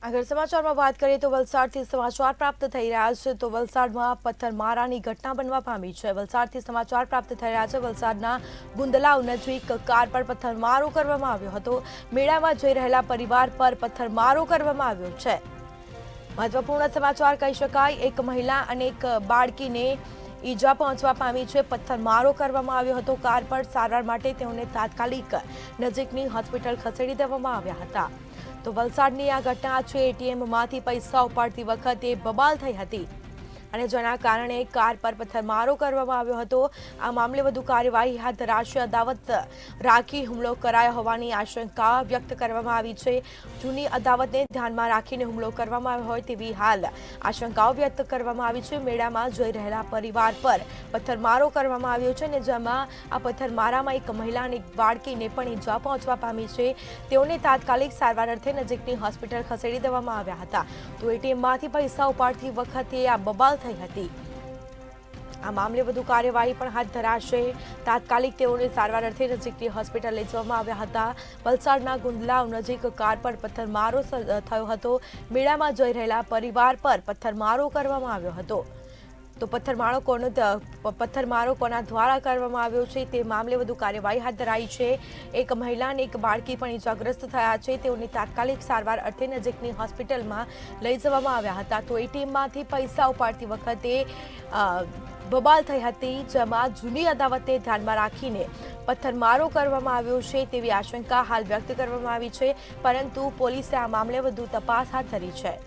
આગળ સમાચારમાં વાત કરીએ તો વલસાડથી સમાચાર પ્રાપ્ત થઈ રહ્યા છે તો વલસાડમાં પથ્થરમારાની ઘટના બનવા પામી છે। વલસાડથી સમાચાર પ્રાપ્ત થઈ રહ્યા છે। વલસાડના ગુંદલાવ નજીક કાર પર પથ્થરમારો કરવામાં આવ્યો હતો। મેળામાં જઈ રહેલા પરિવાર પર પથ્થરમારો કરવામાં આવ્યો છે। મહત્વપૂર્ણ સમાચાર કહી શકાય। એક મહિલા અને એક બાળકીને ઈજા પહોંચવા પામી છે। પથ્થરમારો કરવામાં આવ્યો હતો। કાર પર સારવાર માટે તેઓને તાત્કાલિક નજીકની હોસ્પિટલ ખસેડી દેવામાં આવ્યા હતા। તો વલસાડની આ ઘટના છે। એટીએમમાંથી પૈસા ઉપાડતી વખતે બબાલ થઈ હતી અને જેના કારણે કાર પર પથ્થરમારો કરવામાં આવ્યો હતો। આ મામલે વધુ કાર્યવાહી હાથ ધરાશે। અદાવત રાખી હુમલો કરાયો હોવાની આશંકા વ્યક્ત કરવામાં આવી છે। જૂની અદાવતને ધ્યાનમાં રાખીને હુમલો કરવામાં આવ્યો હોય તેવી હાલ આશંકાઓ વ્યક્ત કરવામાં આવી છે। મેળામાં જઈ રહેલા પરિવાર પર પથ્થરમારો કરવામાં આવ્યો છે અને જેમાં આ પથ્થરમારામાં એક મહિલા અને એક બાળકીને પણ ઈજા પહોંચવા પામી છે। તેઓને તાત્કાલિક સારવાર અર્થે નજીકની હોસ્પિટલ ખસેડી દેવામાં આવ્યા હતા। તો એટીએમમાંથી પૈસા ઉપાડતી વખતે આ બબાલ થઈ હતી। આ મામલે વધુ કાર્યવાહી પણ હાથ ધરાશે। તાત્કાલિક તેઓને સારવાર અર્થે નજીકની હોસ્પિટલ લઈ જવામાં આવ્યા હતા। વલસાડના ગુંદલાવ નજીક કાર પર પથ્થરમારો થયો હતો। મેળામાં જઈ રહેલા પરિવાર પર પથ્થરમારો કરવામાં આવ્યો હતો। તો પથ્થરમારો કોના દ્વારા કરવામાં આવ્યો છે તે મામલે વધુ કાર્યવાહી હાથ ધરાઈ છે। એક મહિલા અને એક બાળકી પણ ઈજાગ્રસ્ત થયા છે। તેઓને તાત્કાલિક સારવાર અર્થે નજીકની હોસ્પિટલમાં લઈ જવામાં આવ્યા હતા। તો એટીએમમાંથી પૈસા ઉપાડતી વખતે બબાલ થઈ હતી, જેમાં જૂની અદાવતને ધ્યાનમાં રાખીને પથ્થરમારો કરવામાં આવ્યો છે તેવી આશંકા હાલ વ્યક્ત કરવામાં આવી છે, પરંતુ પોલીસે આ મામલે વધુ તપાસ હાથ ધરી છે।